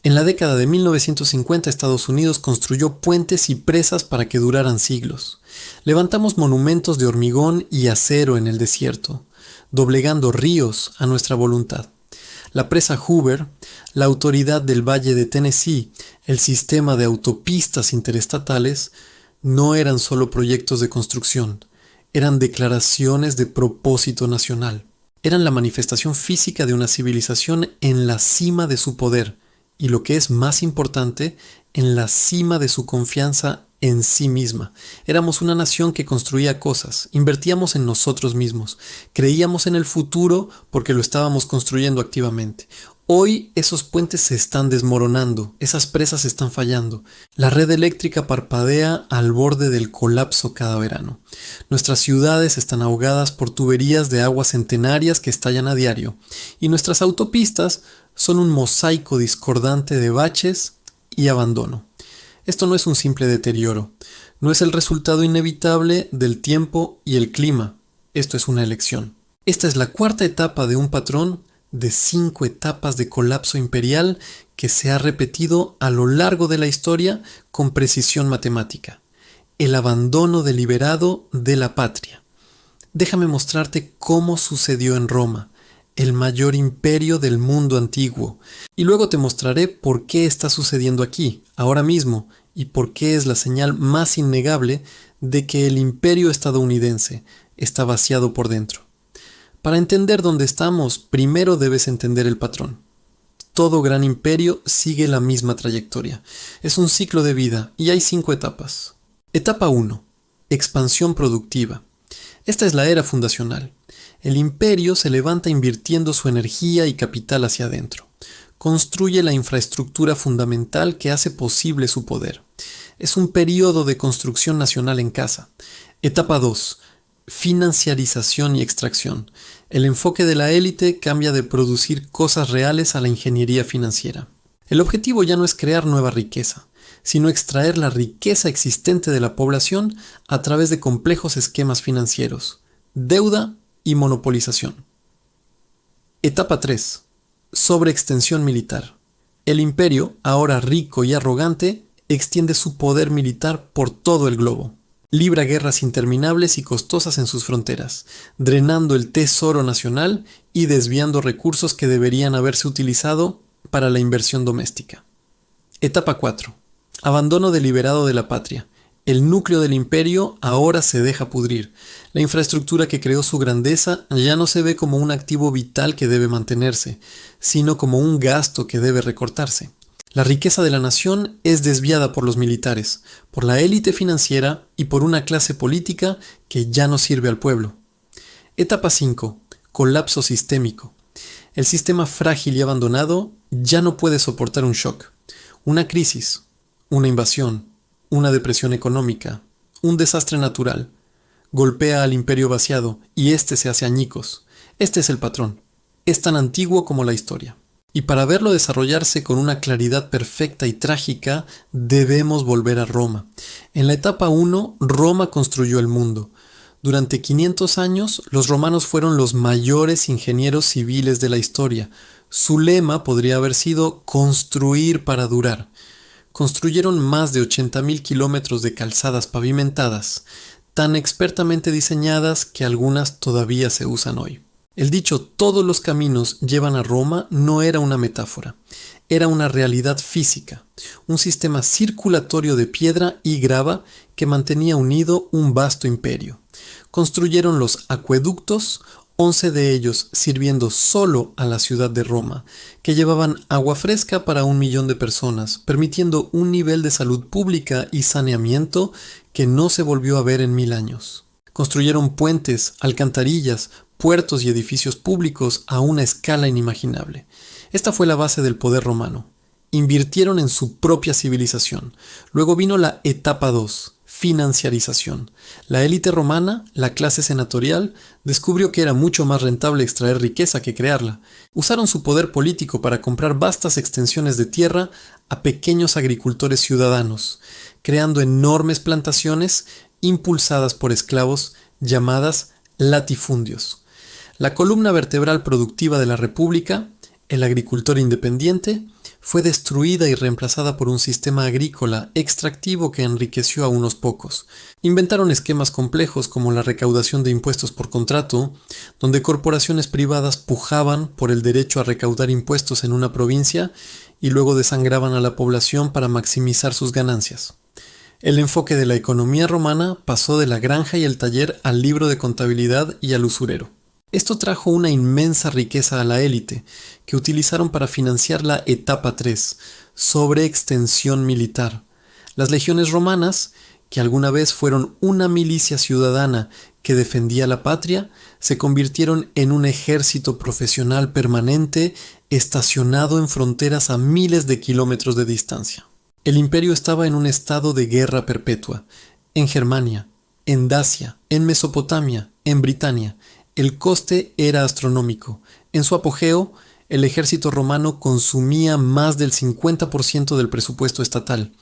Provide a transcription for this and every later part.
En la década de 1950 Estados Unidos construyó puentes y presas para que duraran siglos. Levantamos monumentos de hormigón y acero en el desierto, doblegando ríos a nuestra voluntad. La presa Hoover, la autoridad del Valle de Tennessee, el sistema de autopistas interestatales, no eran solo proyectos de construcción, eran declaraciones de propósito nacional. Eran la manifestación física de una civilización en la cima de su poder y, lo que es más importante, en la cima de su confianza en sí misma. Éramos una nación que construía cosas, invertíamos en nosotros mismos, creíamos en el futuro porque lo estábamos construyendo activamente. Hoy esos puentes se están desmoronando, esas presas están fallando. La red eléctrica parpadea al borde del colapso cada verano. Nuestras ciudades están ahogadas por tuberías de agua centenarias que estallan a diario. Y nuestras autopistas son un mosaico discordante de baches y abandono. Esto no es un simple deterioro, no es el resultado inevitable del tiempo y el clima. Esto es una elección. Esta es la cuarta etapa de un patrón de 5 etapas de colapso imperial que se ha repetido a lo largo de la historia con precisión matemática. El abandono deliberado de la patria. Déjame mostrarte cómo sucedió en Roma, el mayor imperio del mundo antiguo, y luego te mostraré por qué está sucediendo aquí, ahora mismo, y por qué es la señal más innegable de que el imperio estadounidense está vaciado por dentro. Para entender dónde estamos, primero debes entender el patrón. Todo gran imperio sigue la misma trayectoria. Es un ciclo de vida y hay 5 etapas. Etapa 1. Expansión productiva. Esta es la era fundacional. El imperio se levanta invirtiendo su energía y capital hacia adentro. Construye la infraestructura fundamental que hace posible su poder. Es un periodo de construcción nacional en casa. Etapa 2. Financiarización y extracción. El enfoque de la élite cambia de producir cosas reales a la ingeniería financiera. El objetivo ya no es crear nueva riqueza, sino extraer la riqueza existente de la población a través de complejos esquemas financieros, deuda y monopolización. Etapa 3. Sobreextensión militar. El imperio, ahora rico y arrogante, extiende su poder militar por todo el globo. Libra guerras interminables y costosas en sus fronteras, drenando el tesoro nacional y desviando recursos que deberían haberse utilizado para la inversión doméstica. Etapa 4. Abandono deliberado de la patria. El núcleo del imperio ahora se deja pudrir. La infraestructura que creó su grandeza ya no se ve como un activo vital que debe mantenerse, sino como un gasto que debe recortarse. La riqueza de la nación es desviada por los militares, por la élite financiera y por una clase política que ya no sirve al pueblo. Etapa 5. Colapso sistémico. El sistema frágil y abandonado ya no puede soportar un shock, una crisis, una invasión, una depresión económica, un desastre natural. Golpea al imperio vaciado y éste se hace añicos. Este es el patrón. Es tan antiguo como la historia. Y para verlo desarrollarse con una claridad perfecta y trágica, debemos volver a Roma. En la etapa 1, Roma construyó el mundo. Durante 500 años, los romanos fueron los mayores ingenieros civiles de la historia. Su lema podría haber sido construir para durar. Construyeron más de 80.000 kilómetros de calzadas pavimentadas, tan expertamente diseñadas que algunas todavía se usan hoy. El dicho "todos los caminos llevan a Roma" no era una metáfora, era una realidad física, un sistema circulatorio de piedra y grava que mantenía unido un vasto imperio. Construyeron los acueductos, 11 de ellos sirviendo solo a la ciudad de Roma, que llevaban agua fresca para 1 millón de personas, permitiendo un nivel de salud pública y saneamiento que no se volvió a ver en 1000 años. Construyeron puentes, alcantarillas, puertos y edificios públicos a una escala inimaginable. Esta fue la base del poder romano. Invirtieron en su propia civilización. Luego vino la etapa 2, financiarización. La élite romana, la clase senatorial, descubrió que era mucho más rentable extraer riqueza que crearla. Usaron su poder político para comprar vastas extensiones de tierra a pequeños agricultores ciudadanos, creando enormes plantaciones impulsadas por esclavos llamadas latifundios. La columna vertebral productiva de la República, el agricultor independiente, fue destruida y reemplazada por un sistema agrícola extractivo que enriqueció a unos pocos. Inventaron esquemas complejos como la recaudación de impuestos por contrato, donde corporaciones privadas pujaban por el derecho a recaudar impuestos en una provincia y luego desangraban a la población para maximizar sus ganancias. El enfoque de la economía romana pasó de la granja y el taller al libro de contabilidad y al usurero. Esto trajo una inmensa riqueza a la élite, que utilizaron para financiar la etapa 3, sobreextensión militar. Las legiones romanas, que alguna vez fueron una milicia ciudadana que defendía la patria, se convirtieron en un ejército profesional permanente estacionado en fronteras a miles de kilómetros de distancia. El imperio estaba en un estado de guerra perpetua, en Germania, en Dacia, en Mesopotamia, en Britania. El coste era astronómico. En su apogeo, el ejército romano consumía más del 50% del presupuesto estatal.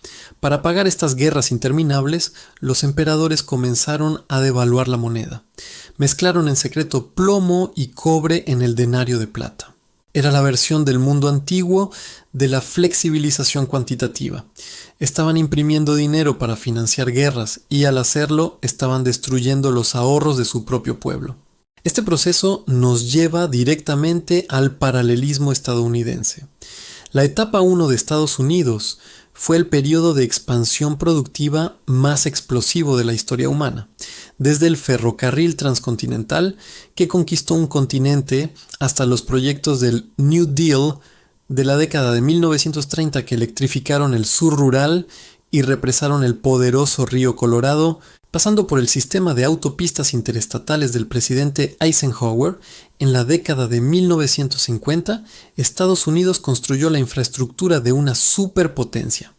Para pagar estas guerras interminables, los emperadores comenzaron a devaluar la moneda. Mezclaron en secreto plomo y cobre en el denario de plata. Era la versión del mundo antiguo de la flexibilización cuantitativa. Estaban imprimiendo dinero para financiar guerras y al hacerlo estaban destruyendo los ahorros de su propio pueblo. Este proceso nos lleva directamente al paralelismo estadounidense. La etapa 1 de Estados Unidos fue el periodo de expansión productiva más explosivo de la historia humana, desde el ferrocarril transcontinental que conquistó un continente hasta los proyectos del New Deal de la década de 1930 que electrificaron el sur rural y represaron el poderoso río Colorado, pasando por el sistema de autopistas interestatales del presidente Eisenhower. En la década de 1950, Estados Unidos construyó la infraestructura de una superpotencia.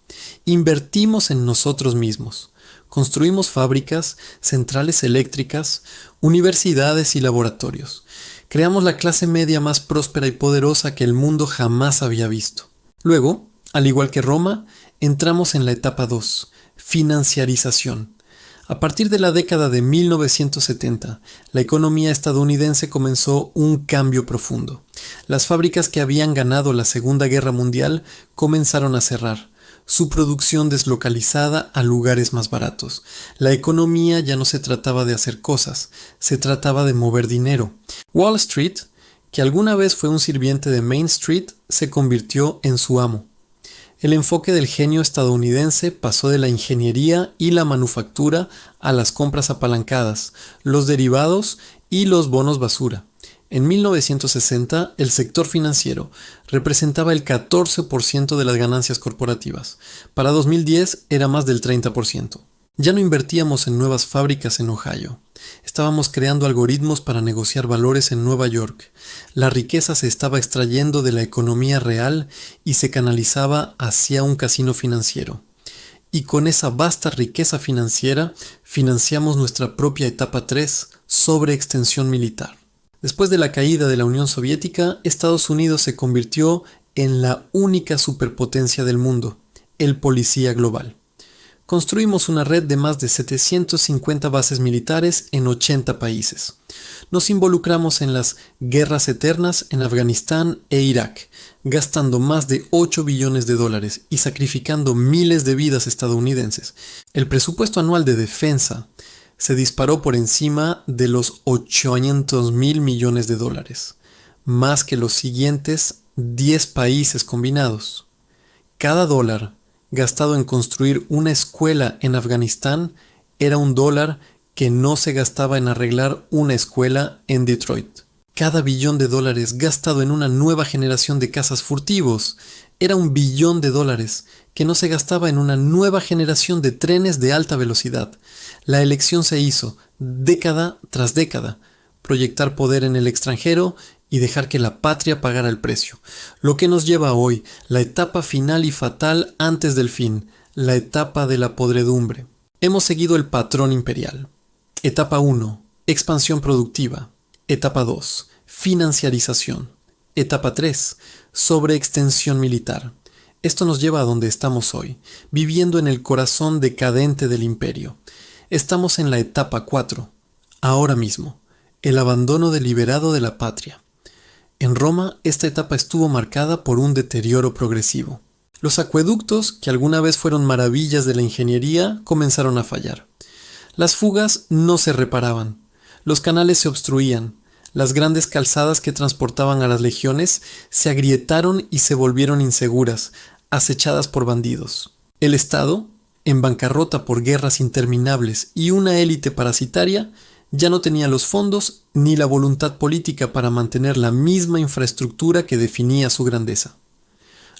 Invertimos en nosotros mismos. Construimos fábricas, centrales eléctricas, universidades y laboratorios. Creamos la clase media más próspera y poderosa que el mundo jamás había visto. Luego, al igual que Roma, entramos en la etapa 2, financiarización. A partir de la década de 1970, la economía estadounidense comenzó un cambio profundo. Las fábricas que habían ganado la Segunda Guerra Mundial comenzaron a cerrar, su producción deslocalizada a lugares más baratos. La economía ya no se trataba de hacer cosas, se trataba de mover dinero. Wall Street, que alguna vez fue un sirviente de Main Street, se convirtió en su amo. El enfoque del genio estadounidense pasó de la ingeniería y la manufactura a las compras apalancadas, los derivados y los bonos basura. En 1960, el sector financiero representaba el 14% de las ganancias corporativas. Para 2010 era más del 30%. Ya no invertíamos en nuevas fábricas en Ohio. Estábamos creando algoritmos para negociar valores en Nueva York. La riqueza se estaba extrayendo de la economía real y se canalizaba hacia un casino financiero. Y con esa vasta riqueza financiera financiamos nuestra propia etapa 3, sobreextensión militar. Después de la caída de la Unión Soviética, Estados Unidos se convirtió en la única superpotencia del mundo, el policía global. Construimos una red de más de 750 bases militares en 80 países. Nos involucramos en las guerras eternas en Afganistán e Irak, gastando más de 8 billones de dólares y sacrificando miles de vidas estadounidenses. El presupuesto anual de defensa se disparó por encima de los 800.000 millones de dólares, más que los siguientes 10 países combinados. Cada dólar gastado en construir una escuela en Afganistán era un dólar que no se gastaba en arreglar una escuela en Detroit. Cada billón de dólares gastado en una nueva generación de cazas furtivos era un billón de dólares que no se gastaba en una nueva generación de trenes de alta velocidad. La elección se hizo, década tras década, proyectar poder en el extranjero y dejar que la patria pagara el precio. Lo que nos lleva a hoy, la etapa final y fatal antes del fin, la etapa de la podredumbre. Hemos seguido el patrón imperial. Etapa 1, expansión productiva. Etapa 2, financiarización. Etapa 3, sobreextensión militar. Esto nos lleva a donde estamos hoy, viviendo en el corazón decadente del imperio. Estamos en la etapa 4, ahora mismo, el abandono deliberado de la patria. En Roma, esta etapa estuvo marcada por un deterioro progresivo. Los acueductos, que alguna vez fueron maravillas de la ingeniería, comenzaron a fallar. Las fugas no se reparaban, los canales se obstruían, las grandes calzadas que transportaban a las legiones se agrietaron y se volvieron inseguras, acechadas por bandidos. El Estado, en bancarrota por guerras interminables y una élite parasitaria, ya no tenía los fondos ni la voluntad política para mantener la misma infraestructura que definía su grandeza.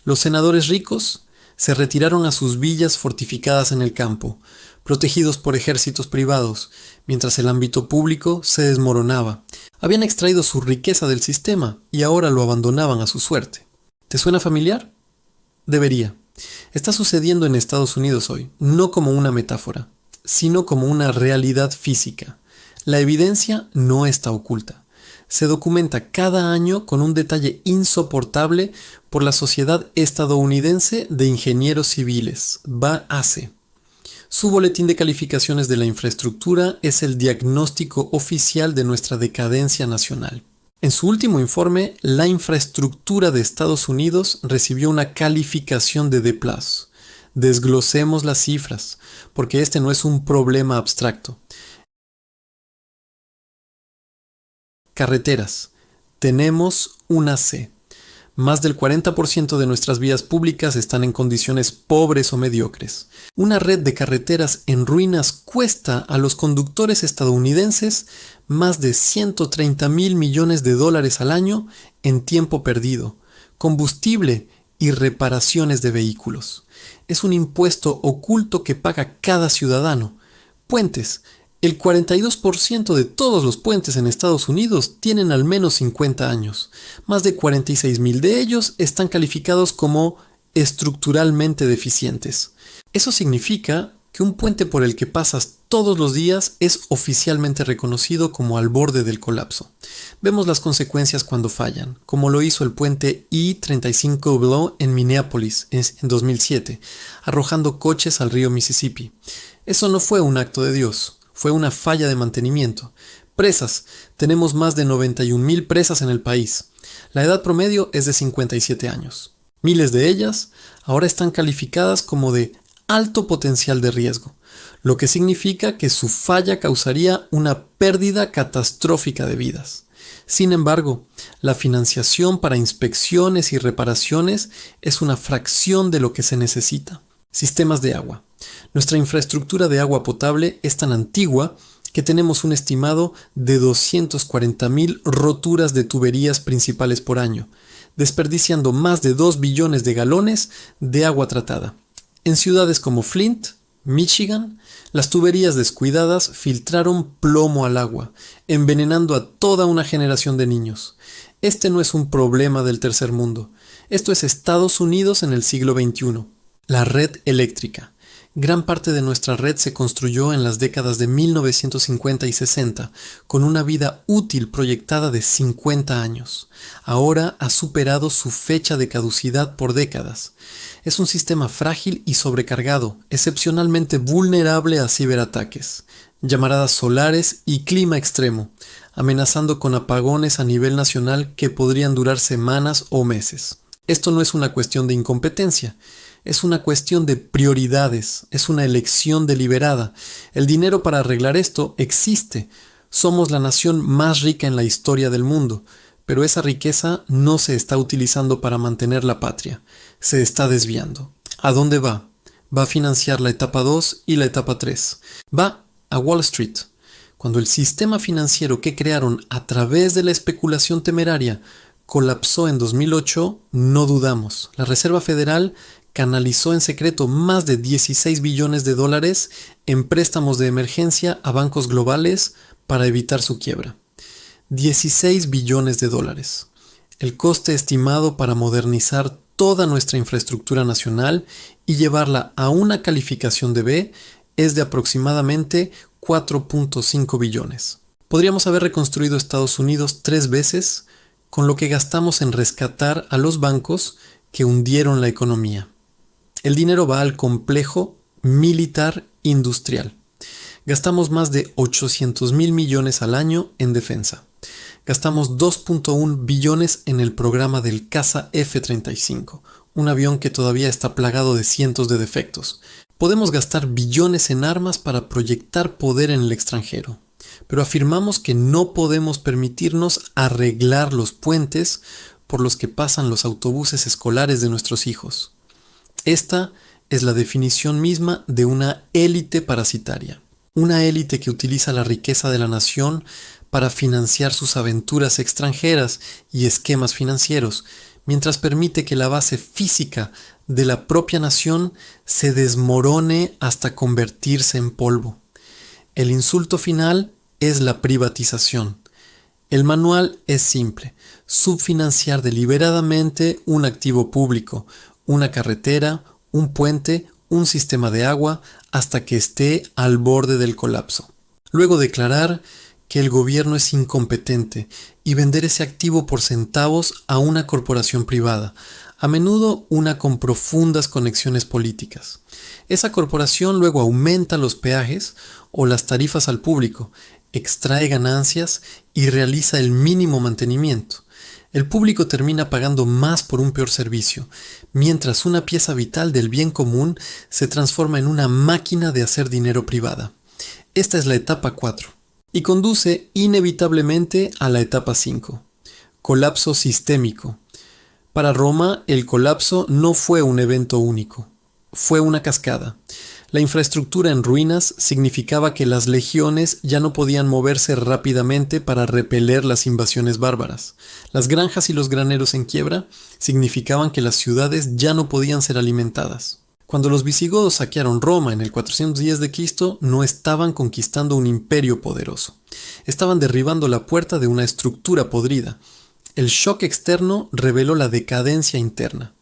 Los senadores ricos se retiraron a sus villas fortificadas en el campo, protegidos por ejércitos privados, mientras el ámbito público se desmoronaba. Habían extraído su riqueza del sistema y ahora lo abandonaban a su suerte. ¿Te suena familiar? Debería. Está sucediendo en Estados Unidos hoy, no como una metáfora, sino como una realidad física. La evidencia no está oculta. Se documenta cada año con un detalle insoportable por la Sociedad Estadounidense de Ingenieros Civiles, BAACE. Su boletín de calificaciones de la infraestructura es el diagnóstico oficial de nuestra decadencia nacional. En su último informe, la infraestructura de Estados Unidos recibió una calificación de D+. Desglosemos las cifras, porque este no es un problema abstracto. Carreteras. Tenemos una C. Más del 40% de nuestras vías públicas están en condiciones pobres o mediocres. Una red de carreteras en ruinas cuesta a los conductores estadounidenses más de $130,000 millones al año en tiempo perdido, combustible y reparaciones de vehículos. Es un impuesto oculto que paga cada ciudadano. Puentes. El 42% de todos los puentes en Estados Unidos tienen al menos 50 años. Más de 46,000 de ellos están calificados como estructuralmente deficientes. Eso significa que un puente por el que pasas todos los días es oficialmente reconocido como al borde del colapso. Vemos las consecuencias cuando fallan, como lo hizo el puente I-35 Below en Minneapolis en 2007, arrojando coches al río Mississippi. Eso no fue un acto de Dios. Fue una falla de mantenimiento. Presas. Tenemos más de 91,000 presas en el país. La edad promedio es de 57 años. Miles de ellas ahora están calificadas como de alto potencial de riesgo, lo que significa que su falla causaría una pérdida catastrófica de vidas. Sin embargo, la financiación para inspecciones y reparaciones es una fracción de lo que se necesita. Sistemas de agua. Nuestra infraestructura de agua potable es tan antigua que tenemos un estimado de 240,000 roturas de tuberías principales por año, desperdiciando más de 2 billones de galones de agua tratada. En ciudades como Flint, Michigan, las tuberías descuidadas filtraron plomo al agua, envenenando a toda una generación de niños. Este no es un problema del tercer mundo. Esto es Estados Unidos en el siglo XXI. La red eléctrica. Gran parte de nuestra red se construyó en las décadas de 1950 y 60, con una vida útil proyectada de 50 años. Ahora ha superado su fecha de caducidad por décadas. Es un sistema frágil y sobrecargado, excepcionalmente vulnerable a ciberataques, llamaradas solares y clima extremo, amenazando con apagones a nivel nacional que podrían durar semanas o meses. Esto no es una cuestión de incompetencia. Es una cuestión de prioridades, es una elección deliberada. El dinero para arreglar esto existe. Somos la nación más rica en la historia del mundo, pero esa riqueza no se está utilizando para mantener la patria. Se está desviando. ¿A dónde va? Va a financiar la etapa 2 y la etapa 3. Va a Wall Street. Cuando el sistema financiero que crearon a través de la especulación temeraria colapsó en 2008, no dudamos. La Reserva Federal canalizó en secreto más de $16 billones en préstamos de emergencia a bancos globales para evitar su quiebra. $16 billones. El coste estimado para modernizar toda nuestra infraestructura nacional y llevarla a una calificación de B es de aproximadamente 4.5 billones. Podríamos haber reconstruido Estados Unidos 3 veces con lo que gastamos en rescatar a los bancos que hundieron la economía. El dinero va al complejo militar industrial. Gastamos más de 800,000 millones al año en defensa. Gastamos 2.1 billones en el programa del caza F-35, un avión que todavía está plagado de cientos de defectos. Podemos gastar billones en armas para proyectar poder en el extranjero, pero afirmamos que no podemos permitirnos arreglar los puentes por los que pasan los autobuses escolares de nuestros hijos. Esta es la definición misma de una élite parasitaria. Una élite que utiliza la riqueza de la nación para financiar sus aventuras extranjeras y esquemas financieros, mientras permite que la base física de la propia nación se desmorone hasta convertirse en polvo. El insulto final es la privatización. El manual es simple: subfinanciar deliberadamente un activo público, una carretera, un puente, un sistema de agua, hasta que esté al borde del colapso. Luego declarar que el gobierno es incompetente y vender ese activo por centavos a una corporación privada, a menudo una con profundas conexiones políticas. Esa corporación luego aumenta los peajes o las tarifas al público, extrae ganancias y realiza el mínimo mantenimiento. El público termina pagando más por un peor servicio, mientras una pieza vital del bien común se transforma en una máquina de hacer dinero privada. Esta es la etapa 4 y conduce inevitablemente a la etapa 5, colapso sistémico. Para Roma, el colapso no fue un evento único, fue una cascada. La infraestructura en ruinas significaba que las legiones ya no podían moverse rápidamente para repeler las invasiones bárbaras. Las granjas y los graneros en quiebra significaban que las ciudades ya no podían ser alimentadas. Cuando los visigodos saquearon Roma en el 410 de Cristo, no estaban conquistando un imperio poderoso. Estaban derribando la puerta de una estructura podrida. El shock externo reveló la decadencia interna.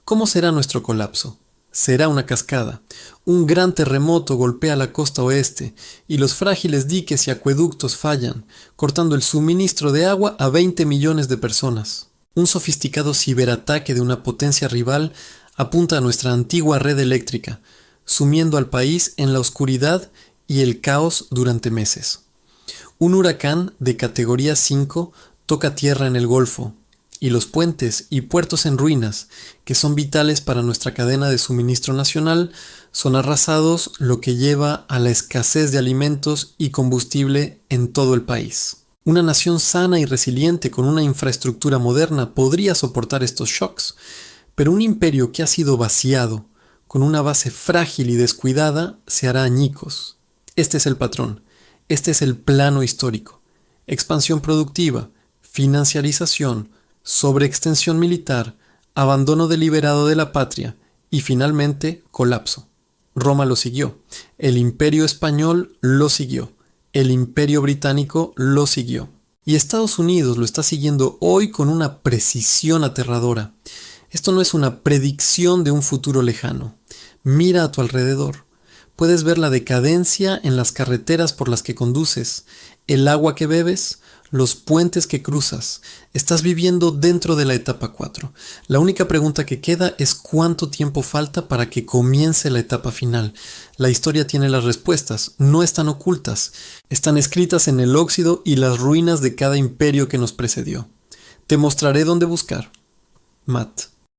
¿Cómo será nuestro colapso? Será una cascada. Un gran terremoto golpea la costa oeste y los frágiles diques y acueductos fallan, cortando el suministro de agua a 20 millones de personas. Un sofisticado ciberataque de una potencia rival apunta a nuestra antigua red eléctrica, sumiendo al país en la oscuridad y el caos durante meses. Un huracán de categoría 5 toca tierra en el Golfo, y los puentes y puertos en ruinas, que son vitales para nuestra cadena de suministro nacional, son arrasados, lo que lleva a la escasez de alimentos y combustible en todo el país. Una nación sana y resiliente con una infraestructura moderna podría soportar estos shocks, pero un imperio que ha sido vaciado, con una base frágil y descuidada, se hará añicos. Este es el patrón, este es el plano histórico: expansión productiva, financiarización, sobreextensión militar, abandono deliberado de la patria y finalmente colapso. Roma lo siguió, el Imperio español lo siguió, el Imperio británico lo siguió. Y Estados Unidos lo está siguiendo hoy con una precisión aterradora. Esto no es una predicción de un futuro lejano. Mira a tu alrededor. Puedes ver la decadencia en las carreteras por las que conduces, el agua que bebes, los puentes que cruzas. Estás viviendo dentro de la etapa 4. La única pregunta que queda es cuánto tiempo falta para que comience la etapa final. La historia tiene las respuestas, no están ocultas. Están escritas en el óxido y las ruinas de cada imperio que nos precedió. Te mostraré dónde buscar. Matt.